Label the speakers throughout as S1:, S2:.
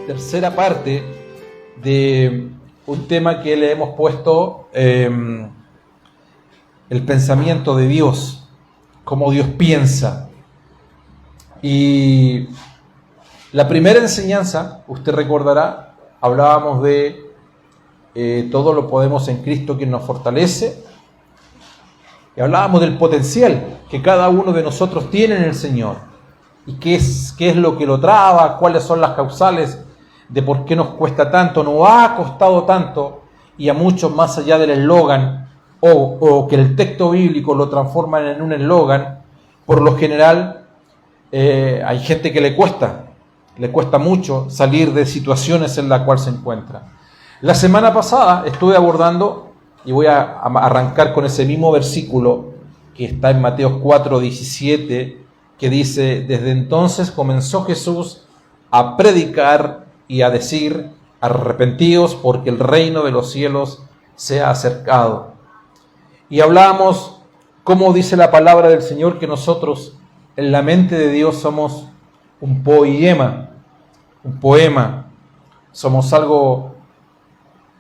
S1: tercera parte de un tema que le hemos puesto el pensamiento de Dios, cómo Dios piensa. Y la primera enseñanza, usted recordará, hablábamos de todo lo podemos en Cristo quien nos fortalece, y hablábamos del potencial que cada uno de nosotros tiene en el Señor, y qué es lo que lo traba, cuáles son las causales de por qué nos cuesta tanto, nos ha costado tanto, y a muchos más allá del eslogan, o que el texto bíblico lo transforman en un eslogan, por lo general hay gente que le cuesta mucho salir de situaciones en las cuales se encuentra. La semana pasada estuve abordando, y voy a arrancar con ese mismo versículo que está en Mateo 4:17, que dice: desde entonces comenzó Jesús a predicar y a decir: arrepentíos, porque el reino de los cielos se ha acercado. Y hablábamos cómo dice la palabra del Señor que nosotros en la mente de Dios somos un poema, somos algo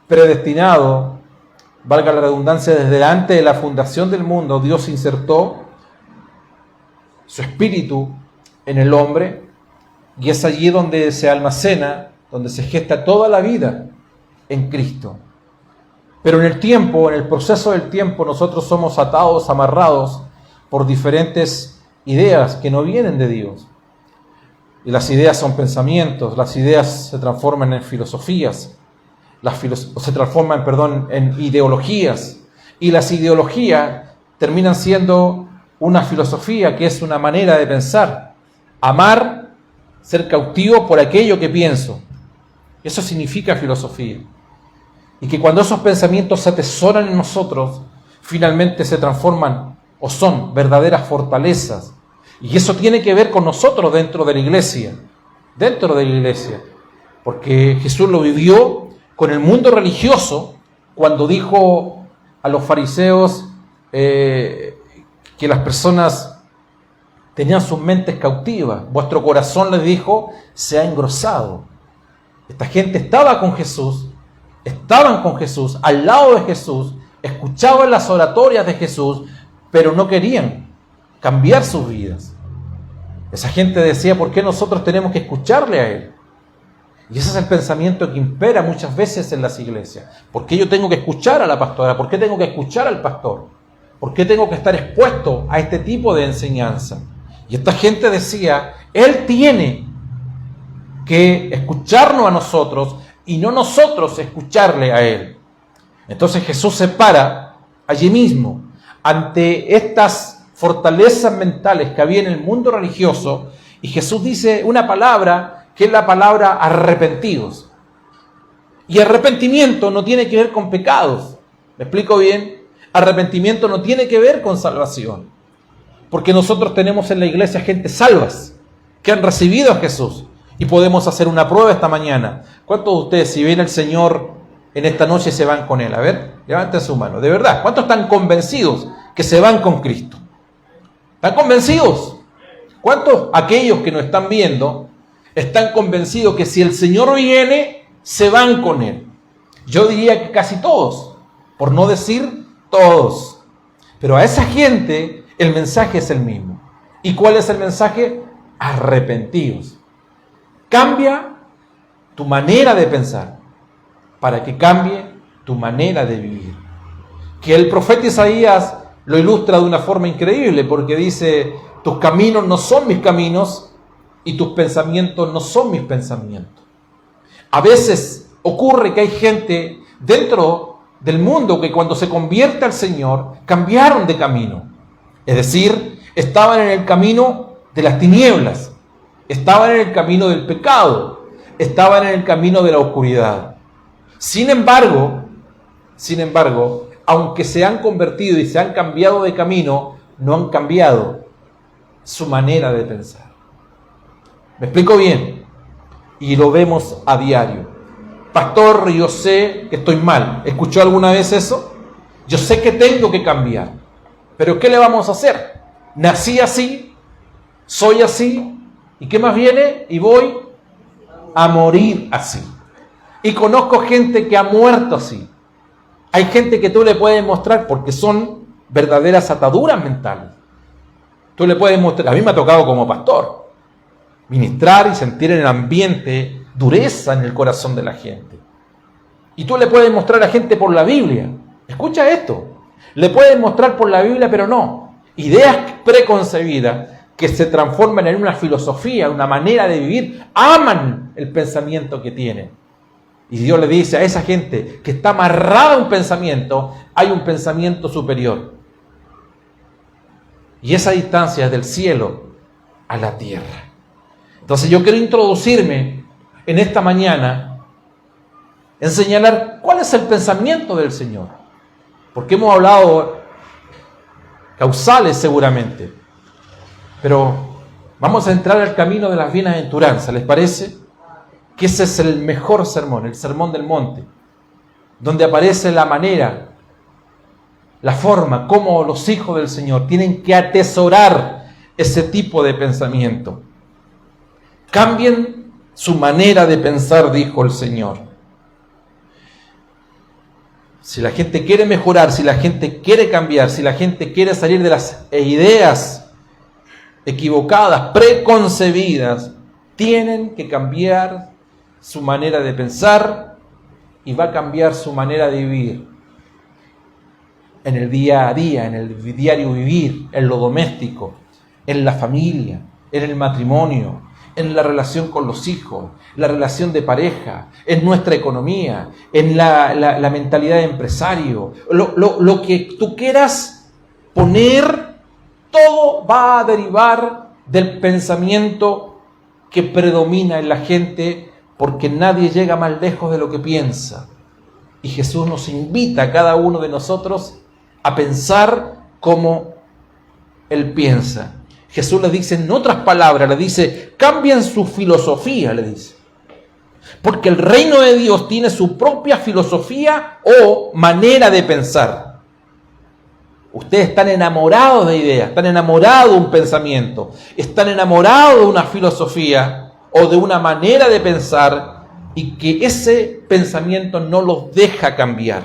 S1: predestinado, valga la redundancia. Desde antes de la fundación del mundo, Dios insertó su espíritu en el hombre, y es allí donde se almacena, donde se gesta toda la vida en Cristo. Pero en el proceso del tiempo, nosotros somos atados, amarrados por diferentes ideas que no vienen de Dios. Y las ideas son pensamientos, las ideas se transforman en filosofías, en ideologías, y las ideologías terminan siendo una filosofía, que es una manera de pensar. Amar, ser cautivo por aquello que pienso. Eso significa filosofía. Y que cuando esos pensamientos se atesoran en nosotros, finalmente se transforman o son verdaderas fortalezas. Y eso tiene que ver con nosotros dentro de la iglesia. Porque Jesús lo vivió con el mundo religioso cuando dijo a los fariseos que las personas tenían sus mentes cautivas. Vuestro corazón, les dijo, se ha engrosado. Esta gente estaban con Jesús, al lado de Jesús, escuchaban las oratorias de Jesús, pero no querían cambiar sus vidas. Esa gente decía: ¿por qué nosotros tenemos que escucharle a Él? Y ese es el pensamiento que impera muchas veces en las iglesias. ¿Por qué yo tengo que escuchar a la pastora? ¿Por qué tengo que escuchar al pastor? ¿Por qué tengo que estar expuesto a este tipo de enseñanza? Y esta gente decía: Él tiene que escucharnos a nosotros y no nosotros escucharle a Él. Entonces Jesús se para allí mismo ante estas fortalezas mentales que había en el mundo religioso, y Jesús dice una palabra que es la palabra arrepentidos. Y arrepentimiento no tiene que ver con pecados. ¿Me explico bien? Arrepentimiento no tiene que ver con salvación. Porque nosotros tenemos en la iglesia gente salvas que han recibido a Jesús. Y podemos hacer una prueba esta mañana. ¿Cuántos de ustedes, si viene el Señor en esta noche, se van con Él? A ver, levanten su mano. De verdad, ¿cuántos están convencidos que se van con Cristo? ¿Están convencidos? ¿Cuántos, aquellos que nos están viendo, están convencidos que si el Señor viene, se van con Él? Yo diría que casi todos, por no decir todos. Pero a esa gente el mensaje es el mismo. ¿Y cuál es el mensaje? Arrepentidos. Cambia tu manera de pensar para que cambie tu manera de vivir. Que el profeta Isaías lo ilustra de una forma increíble, porque dice: tus caminos no son mis caminos y tus pensamientos no son mis pensamientos. A veces ocurre que hay gente dentro del mundo que cuando se convierte al Señor cambiaron de camino. Es decir, estaban en el camino de las tinieblas, estaban en el camino del pecado, estaban en el camino de la oscuridad. Sin embargo, aunque se han convertido y se han cambiado de camino, no han cambiado su manera de pensar. ¿Me explico bien? Y lo vemos a diario. Pastor, yo sé que estoy mal. ¿Escuchó alguna vez eso? Yo sé que tengo que cambiar. Pero ¿qué le vamos a hacer? Nací así, soy así, ¿y qué más viene? Y voy a morir así. Y conozco gente que ha muerto así. Hay gente que tú le puedes mostrar, porque son verdaderas ataduras mentales. Tú le puedes mostrar, a mí me ha tocado como pastor, ministrar y sentir en el ambiente dureza en el corazón de la gente. Y tú le puedes mostrar a gente por la Biblia. Escucha esto. Le puedes mostrar por la Biblia, pero no. Ideas preconcebidas que se transforman en una filosofía, una manera de vivir. Aman el pensamiento que tienen. Y Dios le dice a esa gente que está amarrada a un pensamiento, hay un pensamiento superior. Y esa distancia es del cielo a la tierra. Entonces yo quiero introducirme en esta mañana en señalar cuál es el pensamiento del Señor. Porque hemos hablado causales seguramente. Pero vamos a entrar al camino de las bienaventuranzas, ¿les parece? Que ese es el mejor sermón, el sermón del monte, donde aparece la manera, la forma, como los hijos del Señor tienen que atesorar ese tipo de pensamiento. Cambien su manera de pensar, dijo el Señor. Si la gente quiere mejorar, si la gente quiere cambiar, si la gente quiere salir de las ideas equivocadas, preconcebidas, tienen que cambiar su manera de pensar y va a cambiar su manera de vivir. En el día a día, en el diario vivir, en lo doméstico, en la familia, en el matrimonio, en la relación con los hijos, la relación de pareja, en nuestra economía, en la mentalidad de empresario, lo que tú quieras poner, todo va a derivar del pensamiento que predomina en la gente, porque nadie llega más lejos de lo que piensa. Y Jesús nos invita a cada uno de nosotros a pensar como Él piensa. Jesús les dice, en otras palabras, les dice, cambien su filosofía, le dice. Porque el reino de Dios tiene su propia filosofía o manera de pensar. Ustedes están enamorados de ideas, están enamorados de un pensamiento, están enamorados de una filosofía o de una manera de pensar, y que ese pensamiento no los deja cambiar.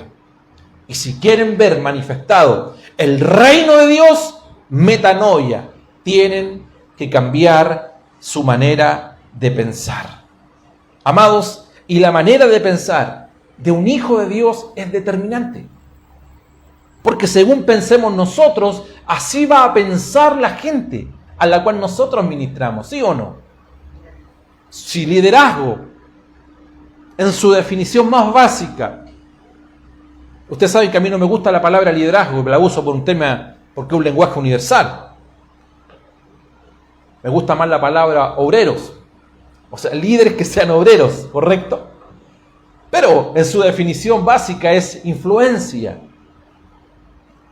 S1: Y si quieren ver manifestado el reino de Dios, metanoia, tienen que cambiar su manera de pensar. Amados, y la manera de pensar de un hijo de Dios es determinante. Porque según pensemos nosotros, así va a pensar la gente a la cual nosotros ministramos, ¿sí o no? Si liderazgo, en su definición más básica, ustedes saben que a mí no me gusta la palabra liderazgo, la uso por un tema, porque es un lenguaje universal. Me gusta más la palabra obreros, o sea, líderes que sean obreros, ¿correcto? Pero en su definición básica es influencia.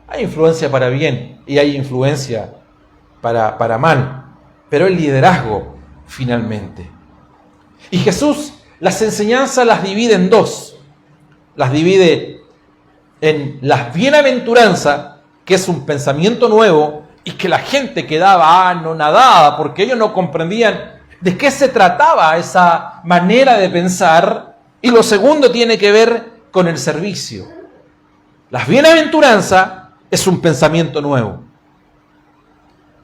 S1: Hay influencia para bien y hay influencia para mal, pero el liderazgo finalmente. Y Jesús las enseñanzas las divide en dos. Las divide en las bienaventuranzas, que es un pensamiento nuevo y que la gente quedaba anonadada porque ellos no comprendían de qué se trataba esa manera de pensar. Y lo segundo tiene que ver con el servicio. Las bienaventuranzas es un pensamiento nuevo.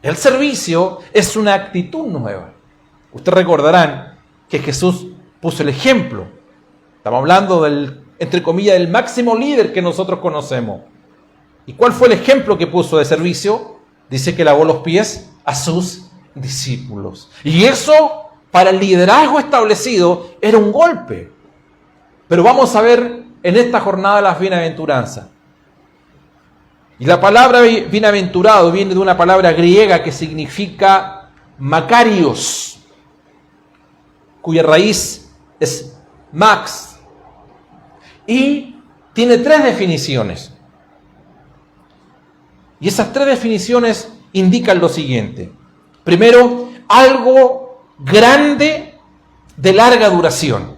S1: El servicio es una actitud nueva. Ustedes recordarán que Jesús puso el ejemplo. Estamos hablando del, entre comillas, del máximo líder que nosotros conocemos. ¿Y cuál fue el ejemplo que puso de servicio? Dice que lavó los pies a sus discípulos. Y eso, para el liderazgo establecido, era un golpe. Pero vamos a ver en esta jornada las bienaventuranzas. Y la palabra bienaventurado viene de una palabra griega que significa Makarios, cuya raíz es max, y tiene 3 definiciones. Y esas 3 definiciones indican lo siguiente. Primero, algo grande de larga duración.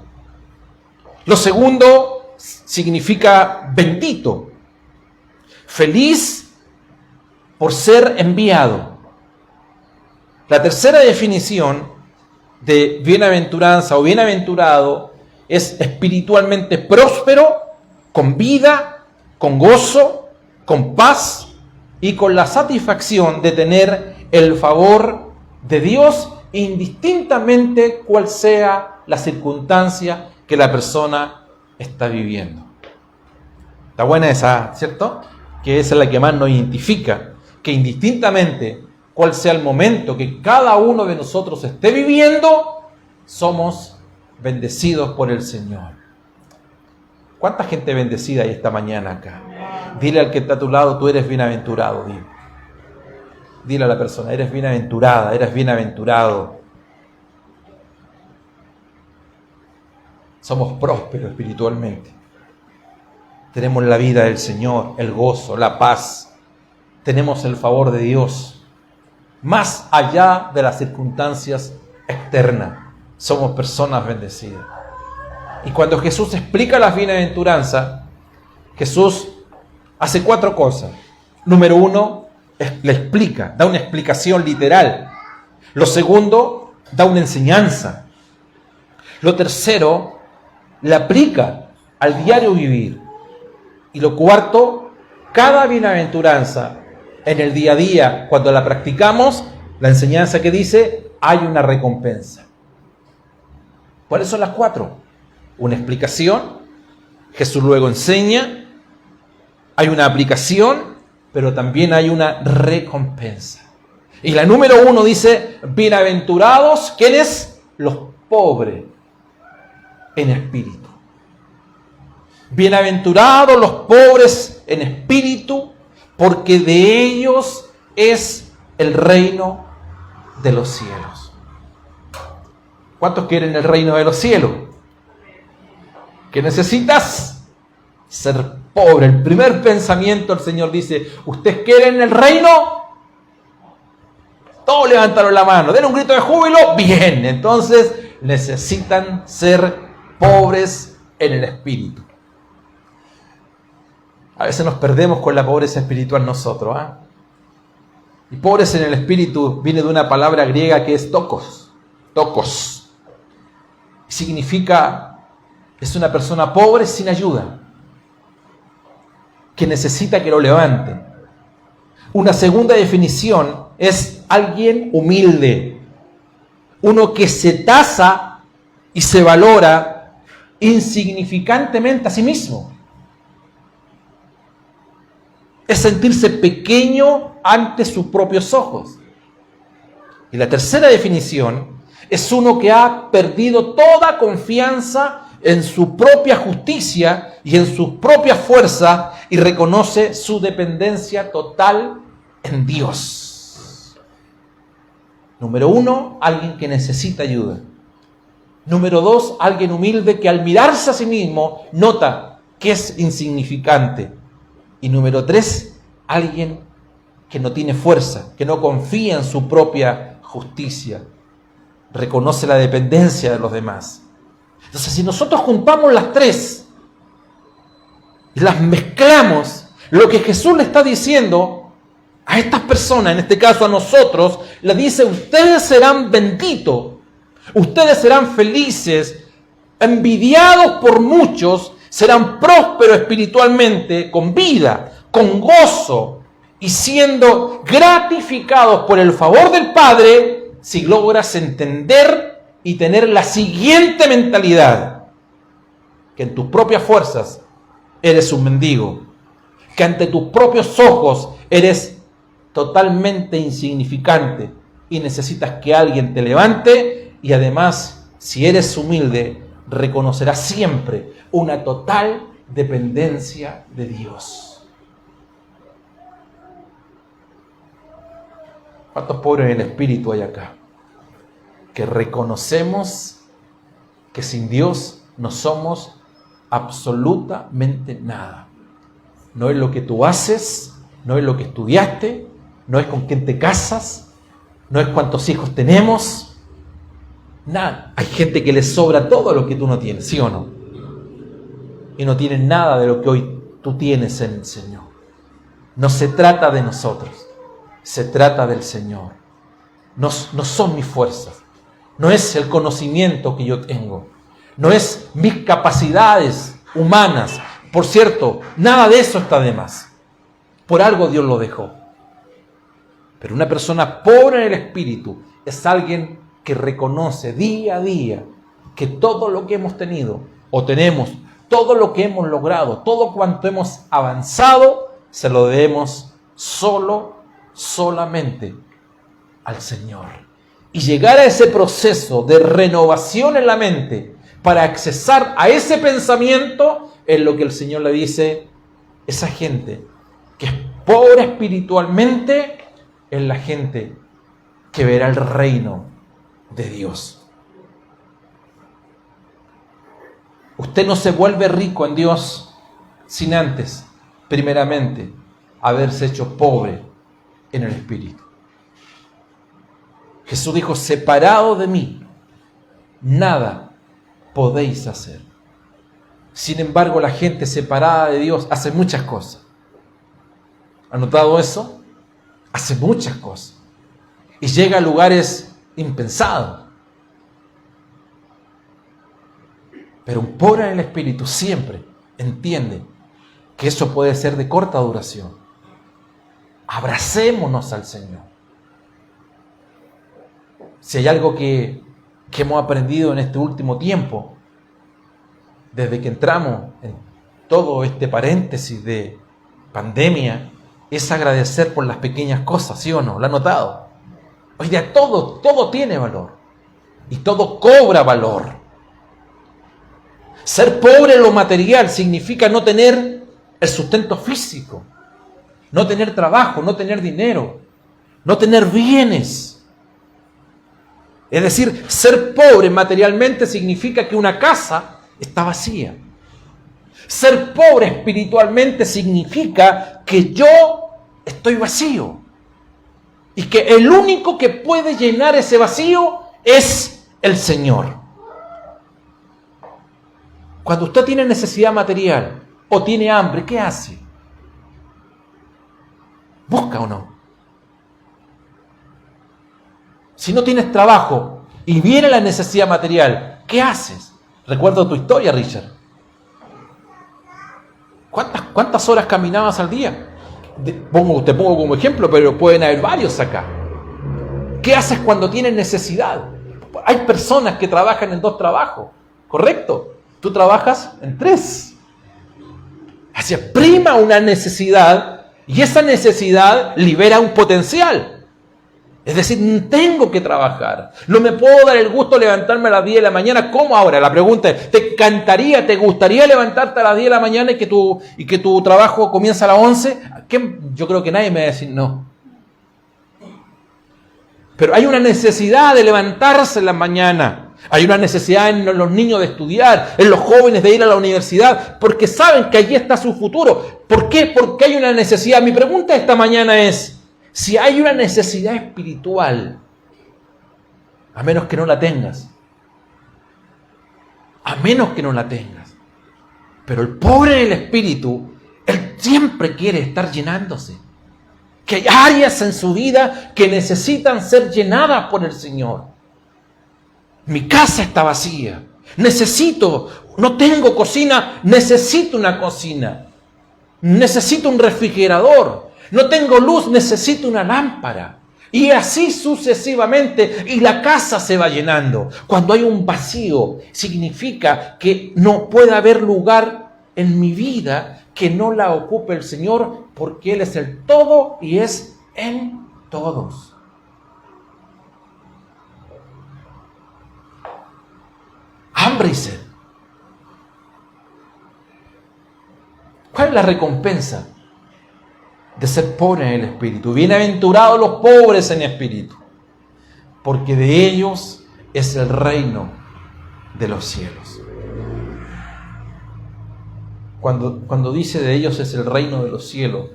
S1: Lo segundo significa bendito, feliz por ser enviado. La tercera definición de bienaventuranza o bienaventurado es espiritualmente próspero, con vida, con gozo, con paz y con la satisfacción de tener el favor de Dios, indistintamente cuál sea la circunstancia que la persona está viviendo. Está buena esa, ¿cierto? Que esa es la que más nos identifica, que indistintamente cuál sea el momento que cada uno de nosotros esté viviendo, somos bendecidos por el Señor. ¿Cuánta gente bendecida hay esta mañana acá? Dile al que está a tu lado, tú eres bienaventurado. Dile a la persona, eres bienaventurada, eres bienaventurado. Somos prósperos espiritualmente. Tenemos la vida del Señor, el gozo, la paz. Tenemos el favor de Dios. Más allá de las circunstancias externas, somos personas bendecidas. Y cuando Jesús explica las bienaventuranzas, Jesús hace 4 cosas. Número 1, le explica, da una explicación literal. Lo segundo, da una enseñanza. Lo tercero, le aplica al diario vivir. Y lo cuarto, cada bienaventuranza en el día a día, cuando la practicamos, la enseñanza que dice, hay una recompensa. ¿Cuáles son las 4? Una explicación, Jesús luego enseña, hay una aplicación, pero también hay una recompensa. Y la número 1 dice, bienaventurados, ¿quiénes? Los pobres en espíritu. Bienaventurados los pobres en espíritu, porque de ellos es el reino de los cielos. ¿Cuántos quieren el reino de los cielos? ¿Qué necesitas? Ser pobre. El primer pensamiento, el Señor dice, ¿ustedes quieren el reino? Todos levantaron la mano, den un grito de júbilo. Bien, entonces necesitan ser pobres en el espíritu. A veces nos perdemos con la pobreza espiritual nosotros. Y pobres en el espíritu viene de una palabra griega que es tokos. Tokos. Significa, es una persona pobre sin ayuda, que necesita que lo levanten. Una segunda definición es alguien humilde. Uno que se tasa y se valora insignificantemente a sí mismo. Es sentirse pequeño ante sus propios ojos. Y la tercera definición es uno que ha perdido toda confianza en su propia justicia y en sus propias fuerzas y reconoce su dependencia total en Dios. Número 1, alguien que necesita ayuda. Número 2, alguien humilde que al mirarse a sí mismo nota que es insignificante. Y número 3, alguien que no tiene fuerza, que no confía en su propia justicia, reconoce la dependencia de los demás. Entonces, si nosotros juntamos las 3 y las mezclamos, lo que Jesús le está diciendo a estas personas, en este caso a nosotros, le dice, ustedes serán benditos, ustedes serán felices, envidiados por muchos, serán prósperos espiritualmente, con vida, con gozo, y siendo gratificados por el favor del Padre, si logras entender y tener la siguiente mentalidad, que en tus propias fuerzas eres un mendigo, que ante tus propios ojos eres totalmente insignificante y necesitas que alguien te levante, y además, si eres humilde, reconocerás siempre una total dependencia de Dios. ¿Cuántos pobres en el espíritu hay acá? Que reconocemos que sin Dios no somos absolutamente nada. No es lo que tú haces, no es lo que estudiaste, no es con quién te casas, no es cuántos hijos tenemos. Nada. Hay gente que le sobra todo lo que tú no tienes, ¿sí o no? Y no tienen nada de lo que hoy tú tienes en el Señor. No se trata de nosotros, se trata del Señor. No son mis fuerzas, no es el conocimiento que yo tengo, no es mis capacidades humanas. Por cierto, nada de eso está de más. Por algo Dios lo dejó. Pero una persona pobre en el espíritu es alguien que reconoce día a día que todo lo que hemos tenido o tenemos, todo lo que hemos logrado, todo cuanto hemos avanzado, se lo debemos solamente al Señor. Y llegar a ese proceso de renovación en la mente para accesar a ese pensamiento es lo que el Señor le dice: esa gente que es pobre espiritualmente es la gente que verá el reino de Dios. Usted no se vuelve rico en Dios sin antes, primeramente, haberse hecho pobre en el espíritu. Jesús dijo: separado de mí, nada podéis hacer. Sin embargo, la gente separada de Dios hace muchas cosas. ¿Han notado eso? Hace muchas cosas. Y llega a lugares impensados. Pero un pobre en el espíritu siempre entiende que eso puede ser de corta duración. Abracémonos al Señor. Si hay algo que hemos aprendido en este último tiempo, desde que entramos en todo este paréntesis de pandemia, es agradecer por las pequeñas cosas, ¿sí o no? ¿Lo han notado? Hoy día todo tiene valor y todo cobra valor. Ser pobre en lo material significa no tener el sustento físico, no tener trabajo, no tener dinero, no tener bienes. Es decir, ser pobre materialmente significa que una casa está vacía. Ser pobre espiritualmente significa que yo estoy vacío y que el único que puede llenar ese vacío es el Señor. Cuando usted tiene necesidad material o tiene hambre, ¿qué hace? ¿Busca o no? Si no tienes trabajo y viene la necesidad material, ¿qué haces? Recuerdo tu historia, Richard. ¿Cuántas horas caminabas al día? Te pongo como ejemplo, pero pueden haber varios acá. ¿Qué haces cuando tienes necesidad? Hay personas que trabajan en 2 trabajos, ¿correcto? Tú trabajas en 3. Así prima una necesidad y esa necesidad libera un potencial. Es decir, tengo que trabajar. No me puedo dar el gusto de levantarme a las 10 de la mañana. ¿Cómo ahora? La pregunta es, ¿te gustaría levantarte a las 10 de la mañana y que tu trabajo comienza a las 11? Yo creo que nadie me va a decir no. Pero hay una necesidad de levantarse en la mañana. Hay una necesidad en los niños de estudiar, en los jóvenes de ir a la universidad, porque saben que allí está su futuro. ¿Por qué? Porque hay una necesidad. Mi pregunta esta mañana es, si hay una necesidad espiritual, a menos que no la tengas, pero el pobre en el espíritu, él siempre quiere estar llenándose. Que hay áreas en su vida que necesitan ser llenadas por el Señor. Mi casa está vacía. No tengo cocina, necesito una cocina. Necesito un refrigerador. No tengo luz, necesito una lámpara. Y así sucesivamente. Y la casa se va llenando. Cuando hay un vacío, significa que no puede haber lugar en mi vida que no la ocupe el Señor, porque Él es el todo y es en todos. Hambre y sed. ¿Cuál es la recompensa de ser pobre en el espíritu? Bienaventurados los pobres en espíritu, porque de ellos es el reino de los cielos. Cuando dice de ellos es el reino de los cielos,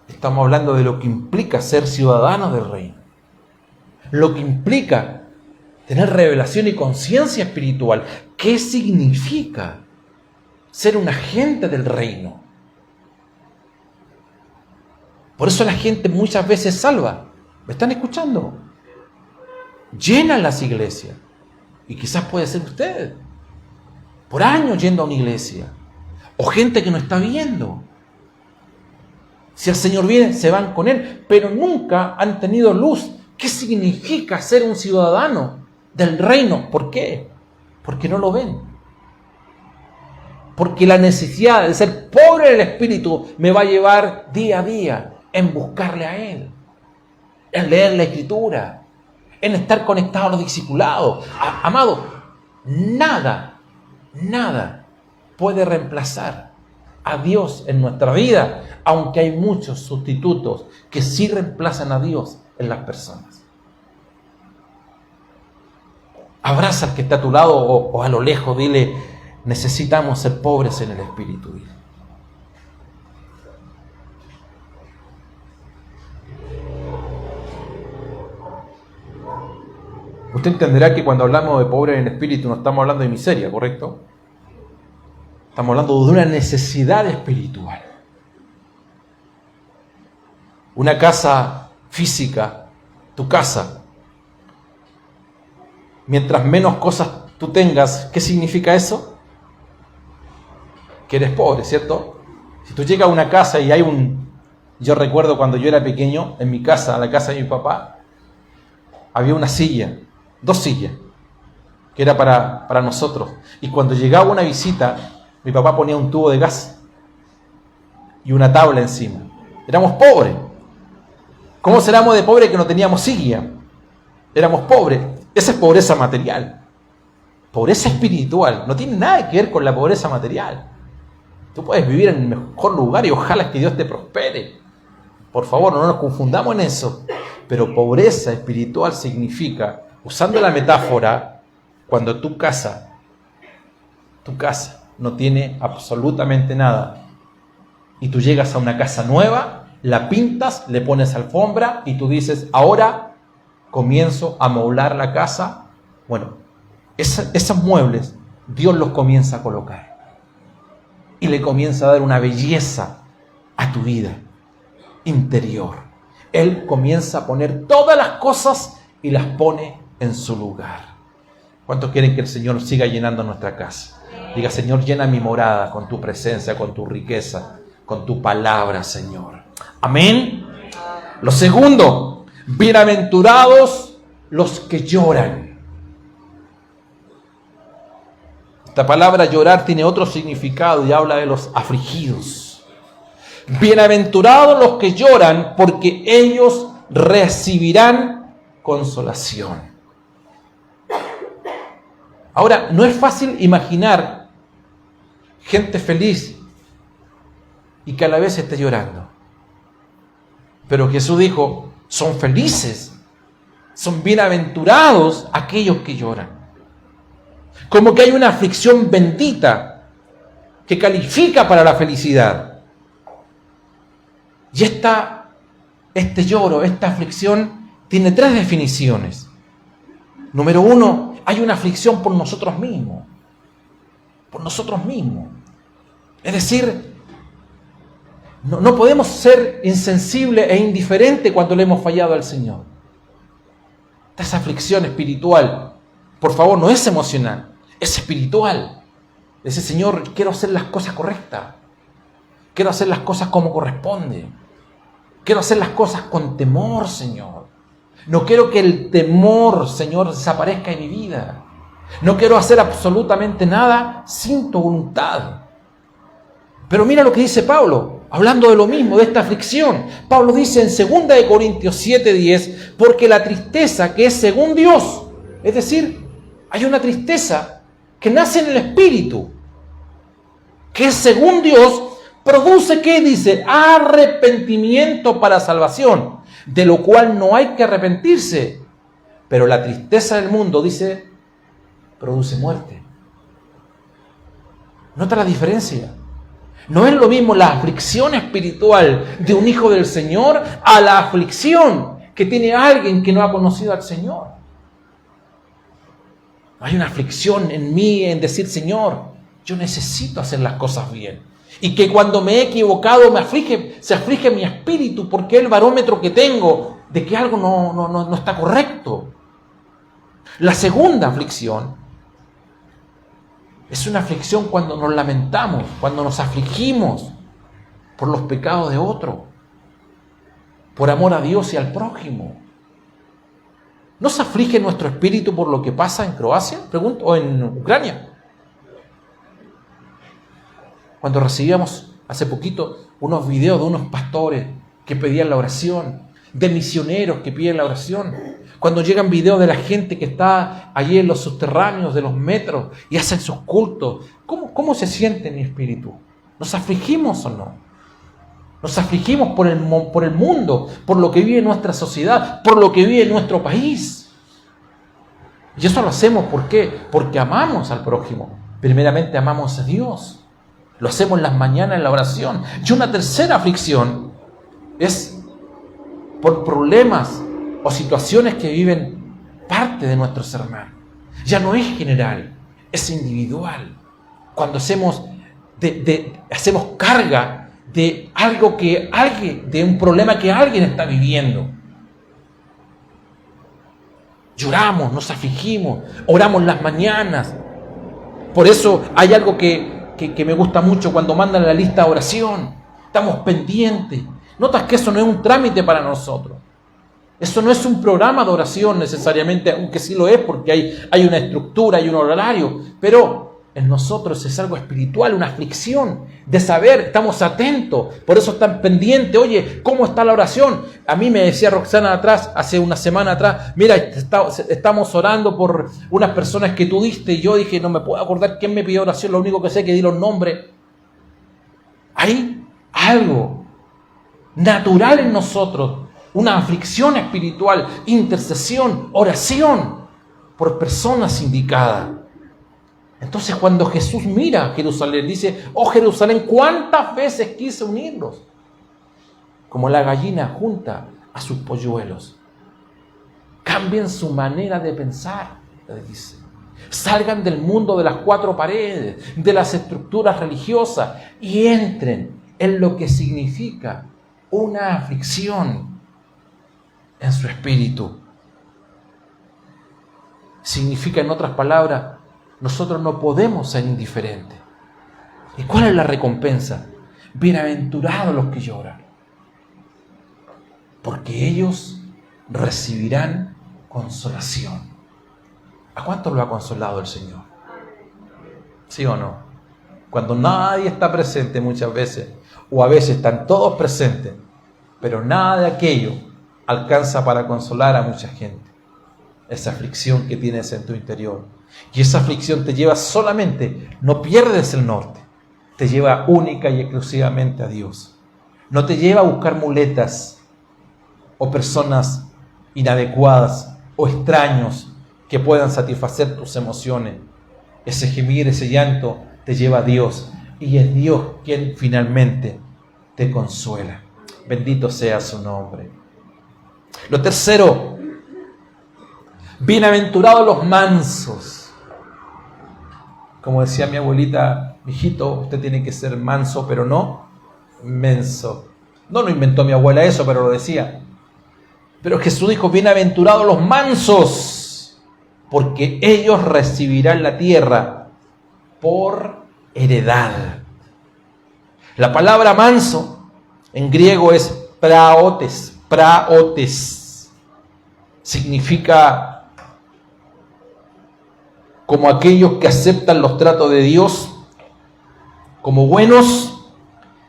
S1: estamos hablando de lo que implica ser ciudadanos del reino, lo que implica tener revelación y conciencia espiritual. ¿Qué significa ser un agente del reino? Por eso la gente muchas veces salva. ¿Me están escuchando? llenan las iglesias. Y quizás puede ser usted, por años yendo a una iglesia. O gente que no está viendo. Si el Señor viene, se van con Él, pero nunca han tenido luz. ¿Qué significa ser un ciudadano del reino? ¿Por qué? Porque no lo ven. Porque la necesidad de ser pobre en el espíritu me va a llevar día a día en buscarle a Él, en leer la Escritura, en estar conectado a los discipulados. Amado, nada puede reemplazar a Dios en nuestra vida, aunque hay muchos sustitutos que sí reemplazan a Dios en las personas. Abraza al que está a tu lado o a lo lejos, dile: necesitamos ser pobres en el espíritu. Dile. Usted entenderá que cuando hablamos de pobre en el espíritu no estamos hablando de miseria, ¿correcto? Estamos hablando de una necesidad espiritual. Una casa física, tu casa. Mientras menos cosas tú tengas, ¿qué significa eso? Que eres pobre, ¿cierto? Si tú llegas a una casa y hay Yo recuerdo cuando yo era pequeño, en mi casa, en la casa de mi papá, había una silla, 2 sillas, que era para nosotros. Y cuando llegaba una visita, mi papá ponía un tubo de gas y una tabla encima. Éramos pobres. ¿Cómo seramos de pobres que no teníamos silla? Éramos pobres. Esa es pobreza material. Pobreza espiritual. No tiene nada que ver con la pobreza material. Tú puedes vivir en el mejor lugar y ojalá que Dios te prospere. Por favor, no nos confundamos en eso. Pero pobreza espiritual significa, usando la metáfora, cuando tu casa no tiene absolutamente nada y tú llegas a una casa nueva, la pintas, le pones alfombra y tú dices: ahora comienzo a amoblar la casa. Bueno, esos muebles Dios los comienza a colocar y le comienza a dar una belleza a tu vida interior. Él comienza a poner todas las cosas y las pone en su lugar. ¿Cuántos quieren que el Señor siga llenando nuestra casa? Diga: Señor, llena mi morada con tu presencia, con tu riqueza, con tu palabra, Señor. Amén. Lo segundo, bienaventurados los que lloran. Esta palabra llorar tiene otro significado y habla de los afligidos. Bienaventurados los que lloran, porque ellos recibirán consolación. Ahora, no es fácil imaginar gente feliz y que a la vez esté llorando. Pero Jesús dijo: son felices, son bienaventurados aquellos que lloran. Como que hay una aflicción bendita que califica para la felicidad. Y este lloro, esta aflicción, tiene 3 definiciones. Número 1, hay una aflicción por nosotros mismos. Por nosotros mismos. Es decir, no podemos ser insensibles e indiferentes cuando le hemos fallado al Señor. Esa aflicción espiritual, por favor, no es emocional, es espiritual. Dice: Señor, quiero hacer las cosas correctas. Quiero hacer las cosas como corresponde. Quiero hacer las cosas con temor, Señor. No quiero que el temor, Señor, desaparezca en mi vida. No quiero hacer absolutamente nada sin tu voluntad. Pero mira lo que dice Pablo, hablando de lo mismo, de esta aflicción. Pablo dice en 2 Corintios 7:10, porque la tristeza que es según Dios, es decir, hay una tristeza que nace en el espíritu, que es según Dios, produce, ¿qué dice? Arrepentimiento para salvación, de lo cual no hay que arrepentirse. Pero la tristeza del mundo, dice, produce muerte. ¿Nota la diferencia? No es lo mismo la aflicción espiritual de un hijo del Señor a la aflicción que tiene alguien que no ha conocido al Señor. Hay una aflicción en mí en decir: Señor, yo necesito hacer las cosas bien. Y que cuando me he equivocado se aflige mi espíritu, porque es el barómetro que tengo de que algo no está correcto. La segunda aflicción es una aflicción cuando nos lamentamos, cuando nos afligimos por los pecados de otro, por amor a Dios y al prójimo. ¿No se aflige nuestro espíritu por lo que pasa en Croacia? Pregunto, o en Ucrania. Cuando recibíamos hace poquito unos videos de unos pastores que pedían la oración, de misioneros que piden la oración. Cuando llegan videos de la gente que está allí en los subterráneos de los metros y hacen sus cultos, ¿cómo se siente mi espíritu? ¿Nos afligimos o no? Nos afligimos por el mundo, por lo que vive nuestra sociedad, por lo que vive nuestro país. Y eso lo hacemos, ¿por qué? Porque amamos al prójimo. Primeramente amamos a Dios. Lo hacemos en las mañanas en la oración. Y una tercera aflicción es por problemas o situaciones que viven parte de nuestros hermanos. Ya no es general, es individual. Cuando hacemos carga de algo que alguien, de un problema que alguien está viviendo. Lloramos, nos afligimos, oramos las mañanas. Por eso hay algo que me gusta mucho cuando mandan la lista de oración. Estamos pendientes. Notas que eso no es un trámite para nosotros. Eso no es un programa de oración necesariamente, aunque sí lo es porque hay una estructura, hay un horario. Pero en nosotros es algo espiritual, una aflicción de saber, estamos atentos. Por eso están pendientes. Oye, ¿cómo está la oración? A mí me decía Roxana hace una semana atrás, mira, estamos orando por unas personas que tú diste. Y yo dije, no me puedo acordar quién me pidió oración, lo único que sé es que di los nombres. Hay algo natural en nosotros, una aflicción espiritual, intercesión, oración por personas indicadas. Entonces cuando Jesús mira a Jerusalén, dice, oh Jerusalén, ¿cuántas veces quise unirlos? Como la gallina junta a sus polluelos. Cambien su manera de pensar, les dice. Salgan del mundo de las cuatro paredes, de las estructuras religiosas y entren en lo que significa una aflicción en su espíritu. Significa, en otras palabras, nosotros no podemos ser indiferentes. ¿Y cuál es la recompensa? Bienaventurados los que lloran, porque ellos recibirán consolación. ¿A cuántos lo ha consolado el Señor? ¿Sí o no? Cuando nadie está presente muchas veces, o a veces están todos presentes, pero nada de aquello alcanza para consolar a mucha gente. Esa aflicción que tienes en tu interior. Y esa aflicción te lleva solamente, no pierdes el norte, te lleva única y exclusivamente a Dios. No te lleva a buscar muletas o personas inadecuadas o extraños que puedan satisfacer tus emociones. Ese gemir, ese llanto te lleva a Dios. Y es Dios quien finalmente te consuela. Bendito sea su nombre. Lo tercero, bienaventurados los mansos. Como decía mi abuelita, mijito, usted tiene que ser manso, pero no menso. No lo inventó mi abuela eso, pero lo decía. Pero Jesús dijo, bienaventurados los mansos, porque ellos recibirán la tierra por heredad. La palabra manso en griego es praotes. Praotes significa como aquellos que aceptan los tratos de Dios como buenos,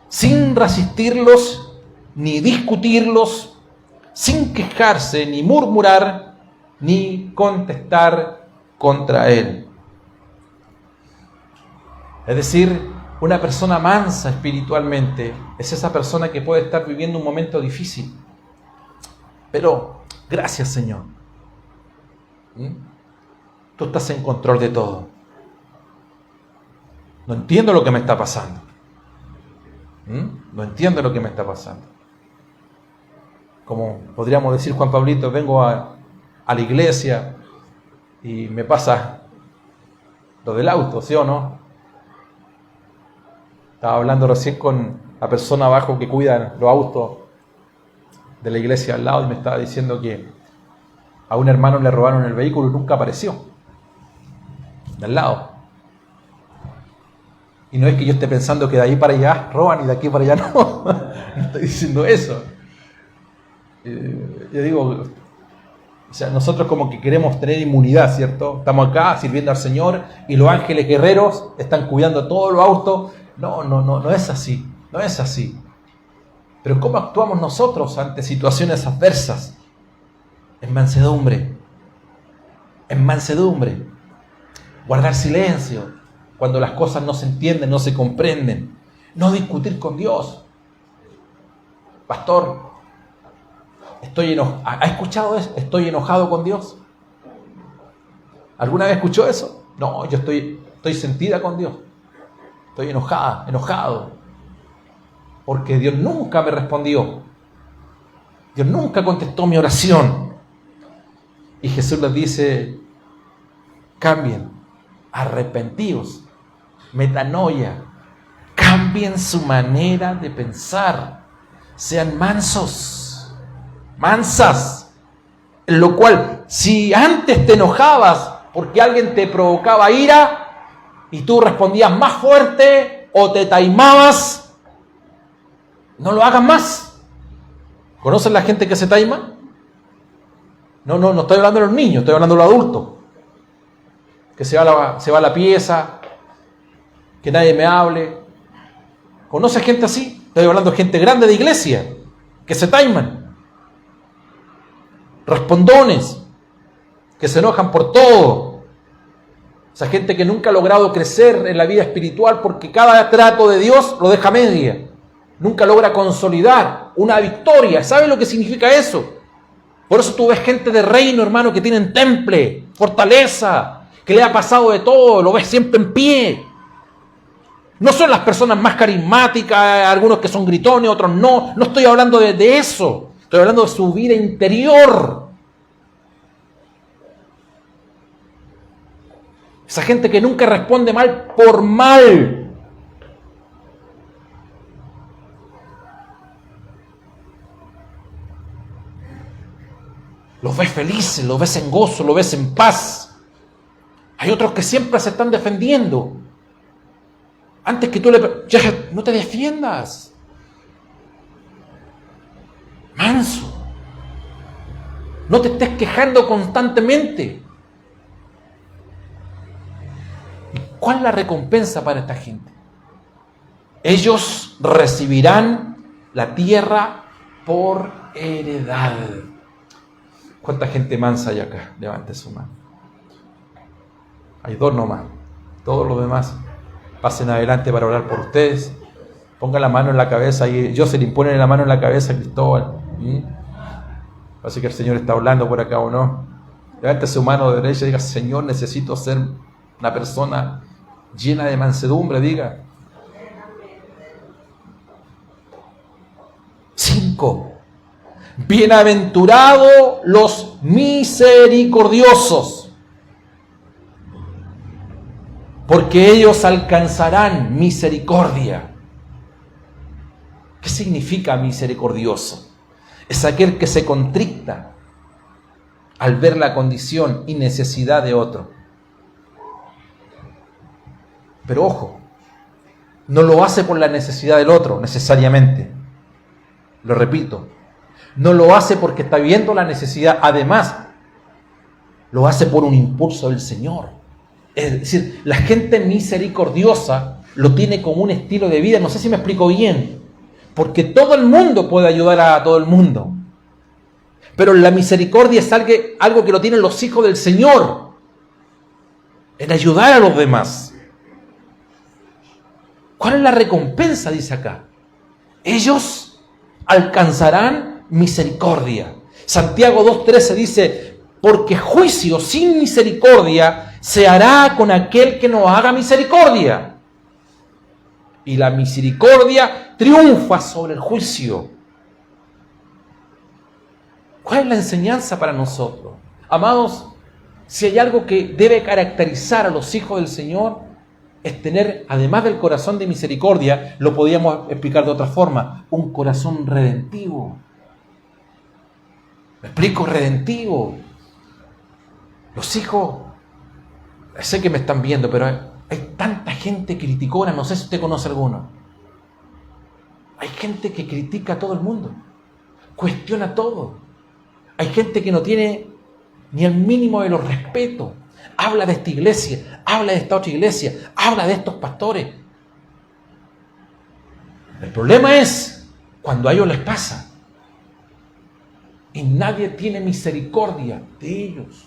S1: sin resistirlos ni discutirlos, sin quejarse ni murmurar ni contestar contra Él. Es decir, una persona mansa espiritualmente es esa persona que puede estar viviendo un momento difícil. Pero, gracias Señor. Tú estás en control de todo. No entiendo lo que me está pasando. No entiendo lo que me está pasando. Como podríamos decir Juan Pablito, vengo a la iglesia y me pasa lo del auto, ¿sí o no? Estaba hablando recién con la persona abajo que cuida los autos de la iglesia al lado y me estaba diciendo que A un hermano le robaron el vehículo y nunca apareció. De al lado. Y no es que yo esté pensando que de ahí para allá roban y de aquí para allá no. No estoy diciendo eso. Yo digo, o sea, nosotros como que queremos tener inmunidad, ¿cierto? Estamos acá sirviendo al Señor y los ángeles guerreros están cuidando todos los autos. No es así. No es así. Pero ¿cómo actuamos nosotros ante situaciones adversas? En mansedumbre. En mansedumbre. Guardar silencio cuando las cosas no se entienden, no se comprenden. No discutir con Dios. Pastor, ¿ha escuchado eso? ¿Estoy enojado con Dios? ¿Alguna vez escuchó eso? No, yo estoy sentida con Dios. Estoy enojado. Porque Dios nunca me respondió. Dios nunca contestó mi oración. Y Jesús les dice, cambien, arrepentíos, metanoia, cambien su manera de pensar, sean mansos, mansas, en lo cual, si antes te enojabas porque alguien te provocaba ira y tú respondías más fuerte o te taimabas, no lo hagas más. ¿Conocen la gente que se taima? No estoy hablando de los niños, estoy hablando de los adultos. Que se va a la pieza, que nadie me hable. ¿Conoce gente así? Estoy hablando de gente grande de iglesia, que se taiman. Respondones, que se enojan por todo. Esa gente que nunca ha logrado crecer en la vida espiritual porque cada trato de Dios lo deja a media. Nunca logra consolidar una victoria. ¿Sabe lo que significa eso? Por eso tú ves gente de reino, hermano, que tienen temple, fortaleza, que le ha pasado de todo, lo ves siempre en pie. No son las personas más carismáticas, algunos que son gritones, otros no. No estoy hablando de eso. Estoy hablando de su vida interior. Esa gente que nunca responde mal por mal. Los ves felices, los ves en gozo, los ves en paz. Hay otros que siempre se están defendiendo. Antes que tú ya, no te defiendas. Manso. No te estés quejando constantemente. ¿Cuál es la recompensa para esta gente? Ellos recibirán la tierra por heredad. ¿Cuánta gente mansa hay acá? Levante su mano. Hay dos nomás. Todos los demás pasen adelante para orar por ustedes. Pongan la mano en la cabeza y Jocelyn, ponen la mano en la cabeza, Cristóbal. Así que el Señor está hablando por acá o no. Levante su mano derecha y diga, Señor, necesito ser una persona llena de mansedumbre. Diga. 5. Bienaventurados los misericordiosos, porque ellos alcanzarán misericordia. ¿Qué significa misericordioso? Es aquel que se contricta al ver la condición y necesidad de otro. Pero ojo, no lo hace por la necesidad del otro necesariamente. Lo repito, no lo hace porque está viendo la necesidad. Además, lo hace por un impulso del Señor. Es decir, la gente misericordiosa lo tiene como un estilo de vida. No sé si me explico bien. Porque todo el mundo puede ayudar a todo el mundo. Pero la misericordia es algo que lo tienen los hijos del Señor. En ayudar a los demás. ¿Cuál es la recompensa? Dice acá. Ellos alcanzarán misericordia. Santiago 2:13 dice, porque juicio sin misericordia se hará con aquel que no haga misericordia. Y la misericordia triunfa sobre el juicio. ¿Cuál es la enseñanza para nosotros? Amados, si hay algo que debe caracterizar a los hijos del Señor, es tener, además del corazón de misericordia, lo podríamos explicar de otra forma, un corazón redentivo. ¿Me explico? Redentivo. Los hijos, sé que me están viendo, pero hay tanta gente criticona, no sé si usted conoce alguno. Hay gente que critica a todo el mundo, cuestiona todo. Hay gente que no tiene ni el mínimo de los respetos. Habla de esta iglesia, habla de esta otra iglesia, habla de estos pastores. El problema es cuando a ellos les pasa y nadie tiene misericordia de ellos.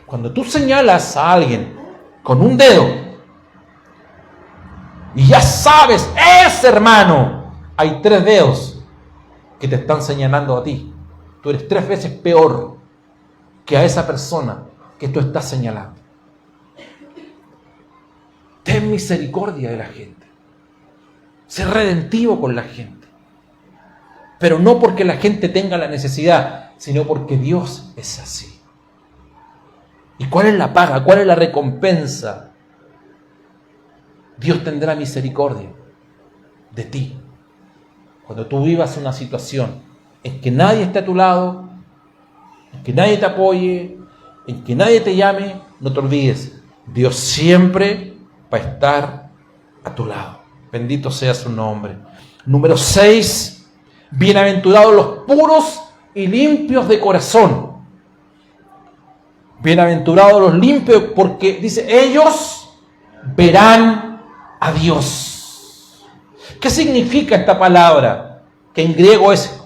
S1: Cuando tú señalas a alguien con un dedo y ya sabes, ese hermano, hay 3 dedos que te están señalando a ti. Tú eres 3 veces peor que a esa persona que tú estás señalando. Ten misericordia de la gente. Sé redentivo con la gente. Pero no porque la gente tenga la necesidad, sino porque Dios es así. ¿Y cuál es la paga? ¿Cuál es la recompensa? Dios tendrá misericordia de ti. Cuando tú vivas una situación en que nadie esté a tu lado, en que nadie te apoye, en que nadie te llame, no te olvides, Dios siempre va a estar a tu lado. Bendito sea su nombre. Número 6, bienaventurados los puros y limpios de corazón. Bienaventurados los limpios, porque dice, ellos verán a Dios. ¿Qué significa esta palabra? Que en griego es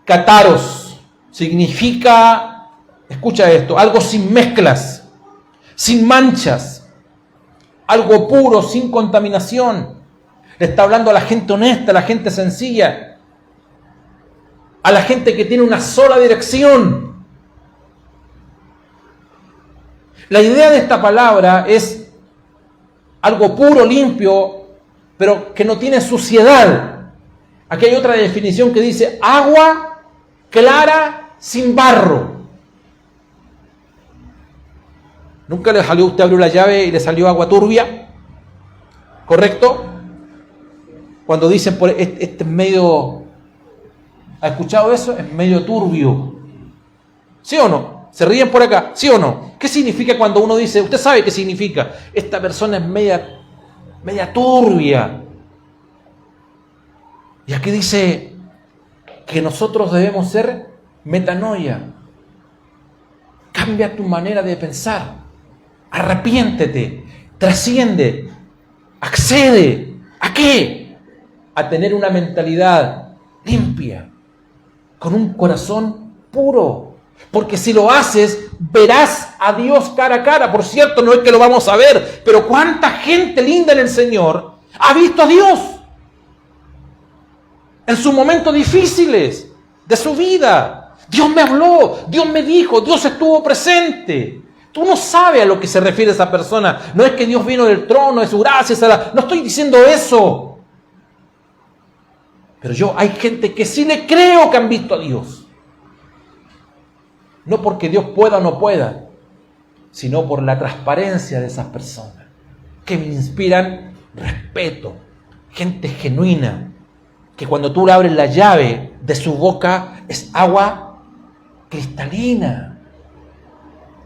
S1: kataros. Significa, escucha esto, algo sin mezclas, sin manchas, algo puro, sin contaminación. Le está hablando a la gente honesta, a la gente sencilla, a la gente que tiene una sola dirección. La idea de esta palabra es algo puro, limpio, pero que no tiene suciedad. Aquí hay otra definición que dice agua clara sin barro. ¿Nunca le salió, usted abrió la llave y le salió agua turbia? ¿Correcto? Cuando dicen, este es medio... ¿Ha escuchado eso? Es medio turbio. ¿Sí o no? ¿Se ríen por acá? ¿Sí o no? ¿Qué significa cuando uno dice, usted sabe qué significa? Esta persona es media turbia. Y aquí dice que nosotros debemos ser metanoia. Cambia tu manera de pensar. Arrepiéntete. Trasciende. Accede. ¿A qué? A tener una mentalidad limpia. Con un corazón puro. Porque si lo haces, verás a Dios cara a cara. Por cierto, no es que lo vamos a ver, pero cuánta gente linda en el Señor ha visto a Dios en sus momentos difíciles de su vida. Dios me habló, Dios me dijo, Dios estuvo presente. Tú no sabes a lo que se refiere esa persona. No es que Dios vino del trono de su gracia. No estoy diciendo eso. Pero hay gente que sí le creo que han visto a Dios. No porque Dios pueda o no pueda, sino por la transparencia de esas personas, que me inspiran respeto, gente genuina, que cuando tú le abres la llave de su boca es agua cristalina.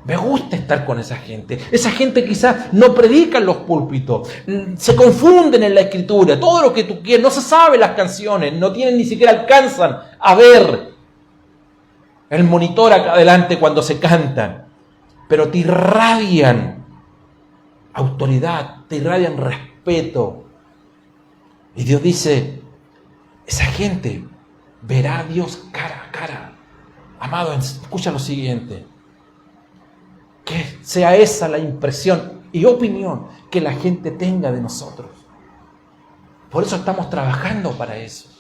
S1: Me gusta estar con esa gente. Esa gente quizás no predica en los púlpitos, se confunden en la escritura, todo lo que tú quieres, no se sabe las canciones, no tienen, ni siquiera alcanzan a ver el monitor acá adelante cuando se cantan, pero te irradian autoridad, te irradian respeto. Y Dios dice, esa gente verá a Dios cara a cara. Amado, escucha lo siguiente, que sea esa la impresión y opinión que la gente tenga de nosotros. Por eso estamos trabajando para eso.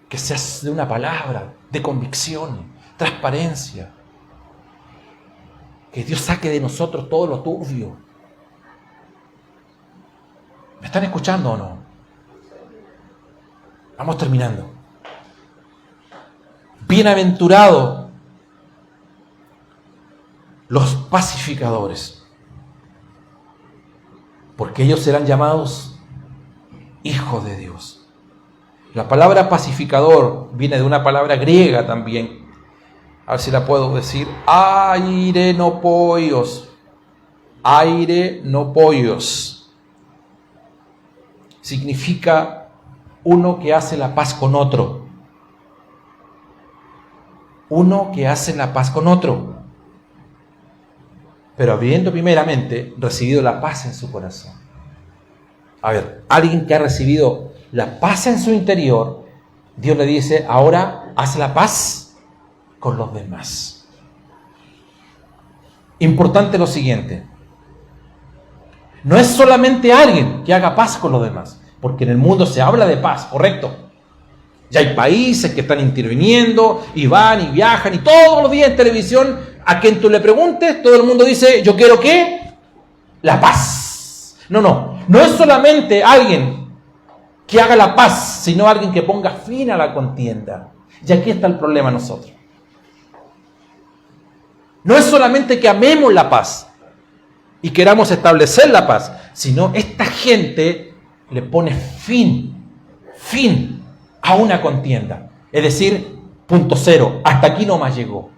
S1: Que seas de una palabra, de convicción, transparencia. Que Dios saque de nosotros todo lo turbio. ¿Me están escuchando o no? Vamos terminando. Bienaventurados los pacificadores, porque ellos serán llamados hijos de Dios. La palabra pacificador viene de una palabra griega también. A ver si la puedo decir. Aireноpoios. Aireноpoios. Significa uno que hace la paz con otro. Uno que hace la paz con otro. Pero habiendo primeramente recibido la paz en su corazón. A ver, alguien que ha recibido la paz en su interior, Dios le dice, ahora haz la paz con los demás. Importante lo siguiente. No es solamente alguien que haga paz con los demás, porque en el mundo se habla de paz, correcto. Ya hay países que están interviniendo y van y viajan y todos los días en televisión, a quien tú le preguntes, todo el mundo dice, yo quiero ¿qué? La paz. No es solamente alguien que haga la paz, sino alguien que ponga fin a la contienda. Y aquí está el problema nosotros. No es solamente que amemos la paz y queramos establecer la paz, sino esta gente le pone fin a una contienda. Es decir, punto cero, hasta aquí nomás llegó.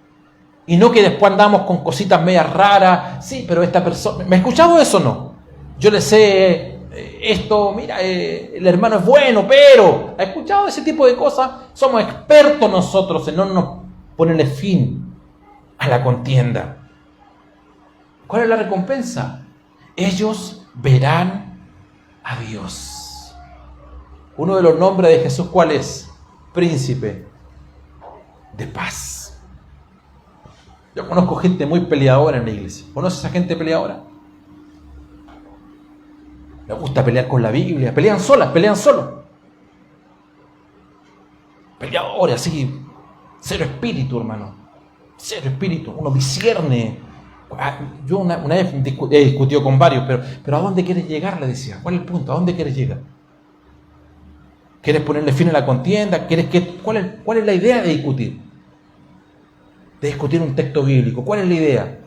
S1: Y no que después andamos con cositas medias raras. Sí, pero esta persona... ¿Me ha escuchado eso o no? Yo le sé esto, mira, el hermano es bueno, pero... ¿Ha escuchado ese tipo de cosas? Somos expertos nosotros en no nos ponerle fin a la contienda. ¿Cuál es la recompensa? Ellos verán a Dios. Uno de los nombres de Jesús, ¿cuál es? Príncipe de paz. Yo conozco gente muy peleadora en la iglesia. ¿Conoces a gente peleadora? Les gusta pelear con la Biblia. Pelean solos. Peleadores, así. Cero espíritu, hermano. Cero espíritu. Uno discierne. Yo una vez he discutido con varios, pero ¿a dónde quieres llegar? Le decía. ¿Cuál es el punto? ¿A dónde quieres llegar? ¿Quieres ponerle fin a la contienda? ¿Cuál es la idea de discutir? De discutir un texto bíblico. ¿Cuál es la idea?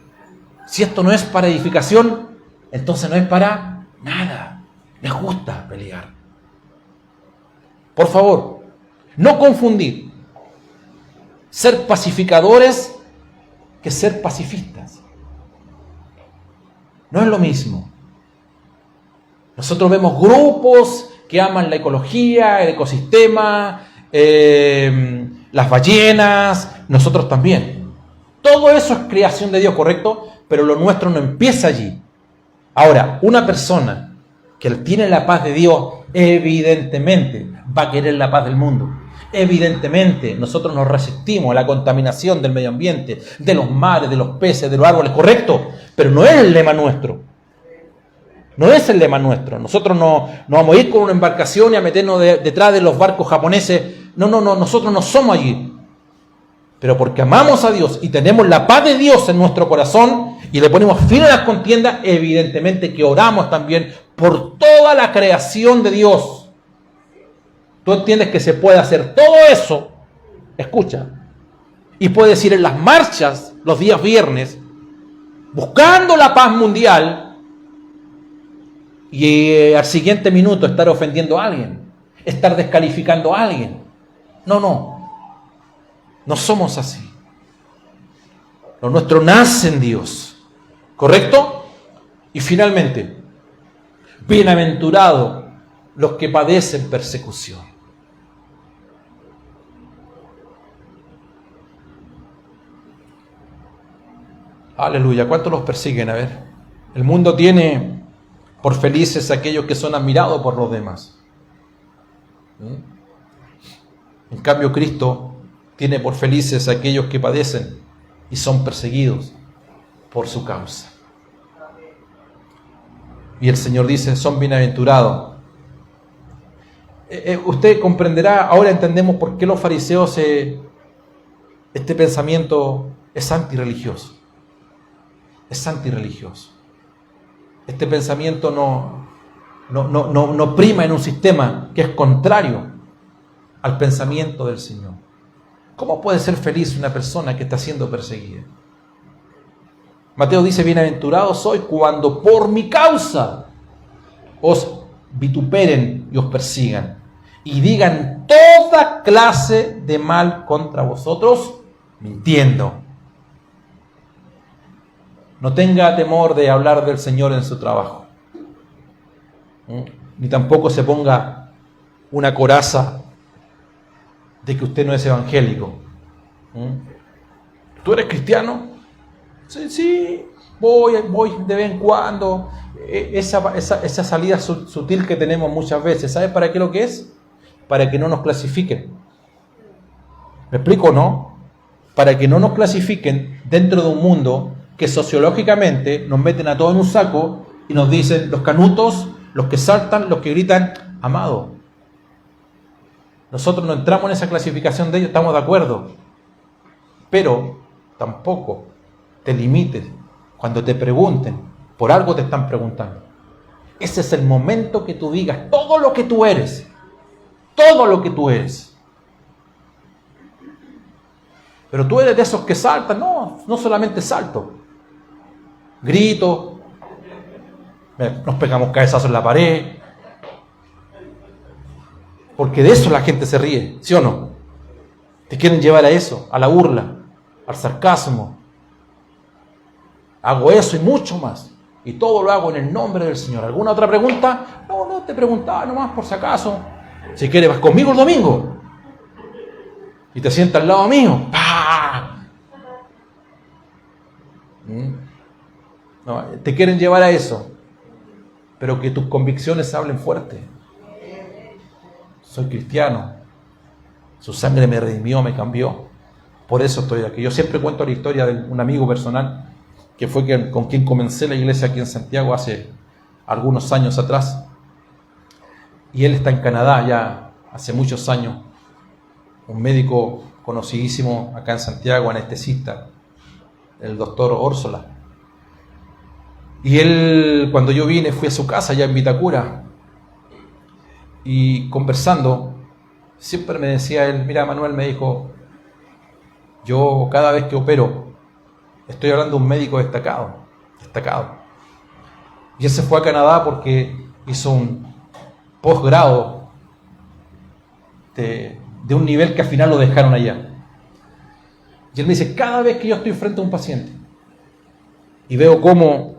S1: Si esto no es para edificación, entonces no es para nada. Les gusta pelear. Por favor, no confundir ser pacificadores que ser pacifistas. No es lo mismo. Nosotros vemos grupos que aman la ecología, el ecosistema, las ballenas, nosotros también. Todo eso es creación de Dios, ¿correcto? Pero lo nuestro no empieza allí. Ahora, una persona que tiene la paz de Dios, evidentemente va a querer la paz del mundo. Evidentemente, nosotros nos resistimos a la contaminación del medio ambiente, de los mares, de los peces, de los árboles, ¿correcto? Pero no es el lema nuestro. No es el lema nuestro. Nosotros no vamos a ir con una embarcación y a meternos detrás de los barcos japoneses. No, nosotros no somos allí. Pero porque amamos a Dios y tenemos la paz de Dios en nuestro corazón y le ponemos fin a las contiendas, evidentemente que oramos también por toda la creación de Dios. Tú entiendes que se puede hacer todo eso, escucha, y puedes ir en las marchas los días viernes buscando la paz mundial y al siguiente minuto estar ofendiendo a alguien, estar descalificando a alguien. No somos así. Lo nuestro nace en Dios. ¿Correcto? Y finalmente, bienaventurados los que padecen persecución. Aleluya. ¿Cuántos los persiguen? A ver. El mundo tiene por felices aquellos que son admirados por los demás. En cambio, Cristo tiene por felices aquellos que padecen y son perseguidos por su causa. Y el Señor dice, son bienaventurados. Usted comprenderá, ahora entendemos por qué los fariseos, este pensamiento es antirreligioso. Es antirreligioso. Este pensamiento no prima en un sistema que es contrario al pensamiento del Señor. ¿Cómo puede ser feliz una persona que está siendo perseguida? Mateo dice, bienaventurados sois cuando por mi causa os vituperen y os persigan y digan toda clase de mal contra vosotros, mintiendo. No tenga temor de hablar del Señor en su trabajo. Ni tampoco se ponga una coraza de que usted no es evangélico. ¿Tú eres cristiano? Sí, voy de vez en cuando. Esa salida sutil que tenemos muchas veces, ¿sabes para qué lo que es? Para que no nos clasifiquen. ¿Me explico o no? Para que no nos clasifiquen dentro de un mundo que sociológicamente nos meten a todos en un saco y nos dicen los canutos, los que saltan, los que gritan, amado. Nosotros no entramos en esa clasificación de ellos, estamos de acuerdo. Pero tampoco te limites cuando te pregunten, por algo te están preguntando. Ese es el momento que tú digas todo lo que tú eres. Todo lo que tú eres. Pero tú eres de esos que saltan. No solamente salto. Grito. Nos pegamos cabezazos en la pared. Porque de eso la gente se ríe, ¿sí o no? Te quieren llevar a eso, a la burla, al sarcasmo. Hago eso y mucho más. Y todo lo hago en el nombre del Señor. ¿Alguna otra pregunta? No, te preguntaba nomás por si acaso. Si quieres, vas conmigo el domingo. Y te sientas al lado mío. ¡Pah! No, te quieren llevar a eso. Pero que tus convicciones hablen fuerte. Soy cristiano. Su sangre me redimió, me cambió. Por eso estoy aquí. Yo siempre cuento la historia de un amigo personal que fue con quien comencé la iglesia aquí en Santiago hace algunos años atrás. Y él está en Canadá ya hace muchos años. Un médico conocidísimo acá en Santiago, anestesista, el doctor Orsola. Y él, cuando yo vine, fui a su casa allá en Vitacura. Y conversando, siempre me decía él, mira Manuel, me dijo, yo cada vez que opero, estoy hablando de un médico destacado. Y él se fue a Canadá porque hizo un posgrado de un nivel que al final lo dejaron allá. Y él me dice, cada vez que yo estoy frente a un paciente y veo cómo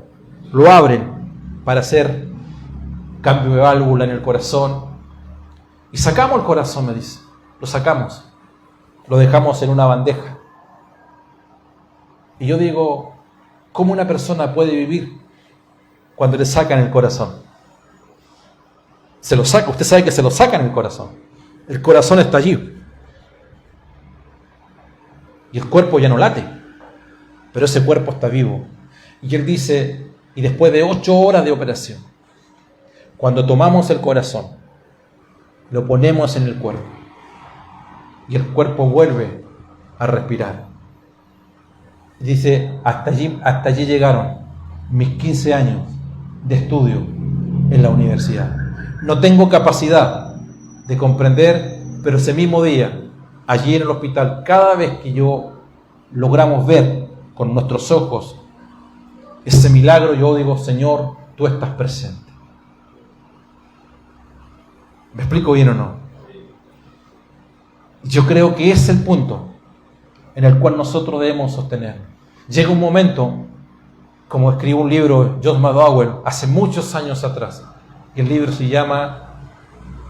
S1: lo abren para hacer cambio de válvula en el corazón, y sacamos el corazón, me dice, lo sacamos, lo dejamos en una bandeja. Y yo digo, ¿cómo una persona puede vivir cuando le sacan el corazón? Se lo saca, usted sabe que se lo sacan el corazón. El corazón está allí. Y el cuerpo ya no late, pero ese cuerpo está vivo. Y él dice, y después de 8 horas de operación, cuando tomamos el corazón, lo ponemos en el cuerpo, y el cuerpo vuelve a respirar. Dice, hasta allí llegaron mis 15 años de estudio en la universidad. No tengo capacidad de comprender, pero ese mismo día, allí en el hospital, cada vez que logramos ver con nuestros ojos ese milagro, yo digo, Señor, tú estás presente. ¿Me explico bien o no? Yo creo que ese es el punto en el cual nosotros debemos sostener. Llega un momento, como escribió un libro Josh McDowell hace muchos años atrás, y el libro se llama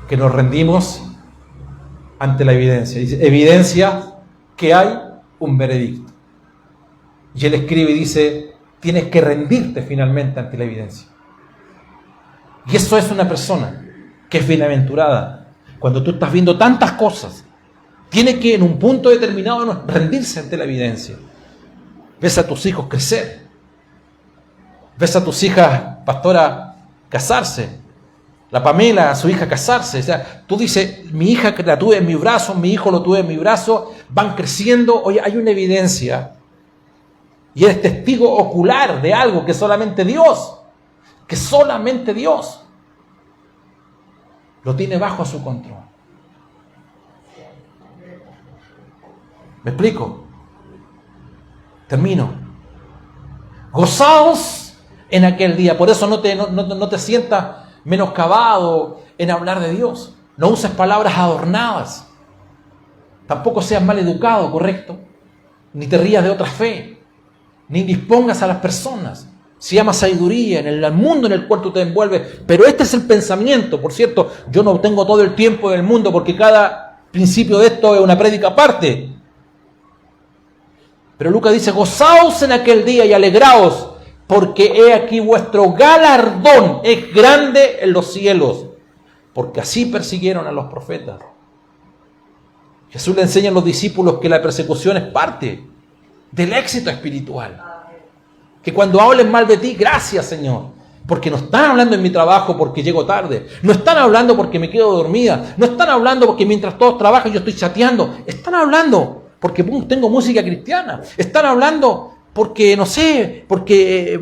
S1: que nos rendimos ante la evidencia. Dice, evidencia que hay un veredicto. Y él escribe y dice, tienes que rendirte finalmente ante la evidencia. Y eso es una persona que es bienaventurada. Cuando tú estás viendo tantas cosas, tiene que en un punto determinado rendirse ante la evidencia. Ves a tus hijos crecer. Ves a tus hijas, pastora, casarse. La Pamela, a su hija casarse. O sea, tú dices, mi hija que la tuve en mi brazo, mi hijo lo tuve en mi brazo, van creciendo. Oye, hay una evidencia. Y eres testigo ocular de algo que solamente Dios lo tiene bajo su control. ¿Me explico? Termino. Gozaos en aquel día. Por eso no te sientas menoscabado en hablar de Dios. No uses palabras adornadas. Tampoco seas mal educado, ¿correcto? Ni te rías de otra fe. Ni dispongas a las personas. Se llama sabiduría en el mundo en el cual tú te envuelves. Pero este es el pensamiento. Por cierto, yo no tengo todo el tiempo del mundo porque cada principio de esto es una prédica aparte. Pero Lucas dice, gozaos en aquel día y alegraos, porque he aquí vuestro galardón es grande en los cielos, porque así persiguieron a los profetas. Jesús le enseña a los discípulos que la persecución es parte del éxito espiritual. Que cuando hablen mal de ti, gracias Señor, porque no están hablando en mi trabajo porque llego tarde, no están hablando porque me quedo dormida, no están hablando porque mientras todos trabajan yo estoy chateando, están hablando porque tengo música cristiana, están hablando porque, no sé, porque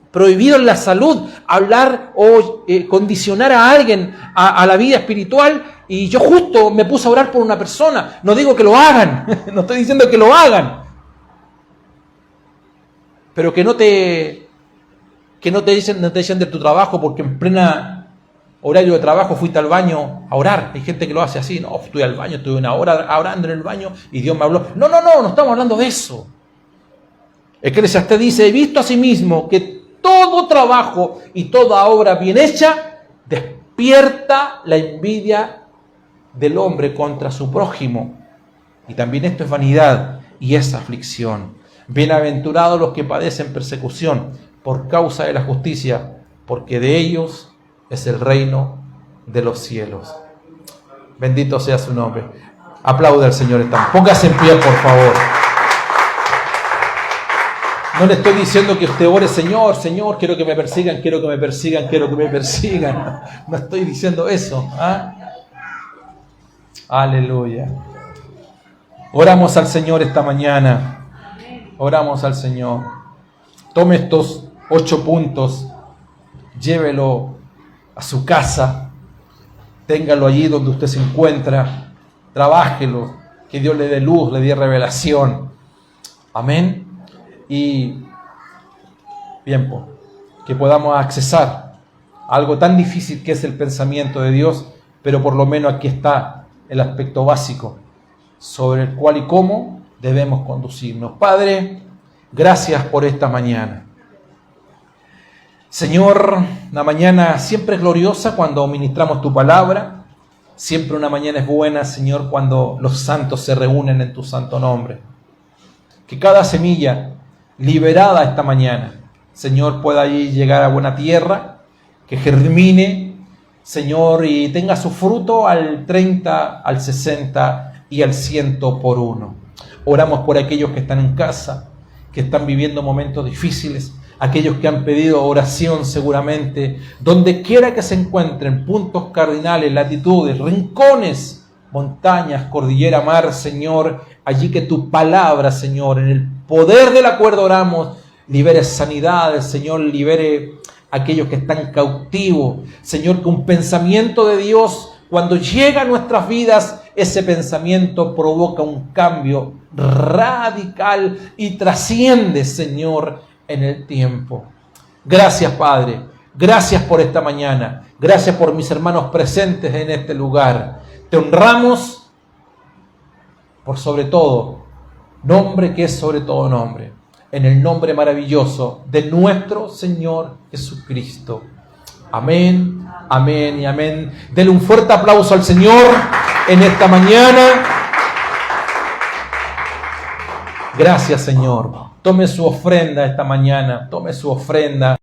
S1: prohibido en la salud hablar o condicionar a alguien a la vida espiritual, y yo justo me puse a orar por una persona. No digo que lo hagan, no estoy diciendo que lo hagan, pero que no te echen de tu trabajo porque en plena horario de trabajo fuiste al baño a orar. Hay gente que lo hace así, no, estuve al baño, estuve una hora orando en el baño y Dios me habló. No estamos hablando de eso. Eclesiastés dice, he visto asimismo que todo trabajo y toda obra bien hecha despierta la envidia del hombre contra su prójimo. Y también esto es vanidad y es aflicción. Bienaventurados los que padecen persecución por causa de la justicia, porque de ellos es el reino de los cielos. Bendito sea su nombre. Aplaude al Señor. Póngase en pie, por favor. No le estoy diciendo que usted ore, Señor, Señor, quiero que me persigan, quiero que me persigan, quiero que me persigan. No estoy diciendo eso. ¿Ah? Aleluya. Oramos al Señor esta mañana. Oramos al Señor. Tome estos 8 puntos, llévelo a su casa, téngalo allí donde usted se encuentra, trabájelo, que Dios le dé luz, le dé revelación. Amén. Y tiempo, que podamos accesar a algo tan difícil que es el pensamiento de Dios, pero por lo menos aquí está el aspecto básico sobre el cual y cómo debemos conducirnos. Padre, gracias por esta mañana. Señor, la mañana siempre es gloriosa cuando ministramos tu palabra. Siempre una mañana es buena, Señor, cuando los santos se reúnen en tu santo nombre. Que cada semilla liberada esta mañana, Señor, pueda allí llegar a buena tierra, que germine, Señor, y tenga su fruto al 30, al 60 y al 100 por uno. Oramos por aquellos que están en casa, que están viviendo momentos difíciles, aquellos que han pedido oración seguramente, donde quiera que se encuentren, puntos cardinales, latitudes, rincones, montañas, cordillera, mar, Señor, allí que tu palabra, Señor, en el poder del acuerdo oramos, libere sanidades, Señor, libere aquellos que están cautivos, Señor, que un pensamiento de Dios, cuando llega a nuestras vidas, ese pensamiento provoca un cambio radical y trasciende, Señor, en el tiempo. Gracias, Padre. Gracias por esta mañana. Gracias por mis hermanos presentes en este lugar. Te honramos por sobre todo nombre que es sobre todo nombre. En el nombre maravilloso de nuestro Señor Jesucristo. Amén, amén y amén. Denle un fuerte aplauso al Señor en esta mañana. Gracias, Señor. Tome su ofrenda esta mañana. Tome su ofrenda.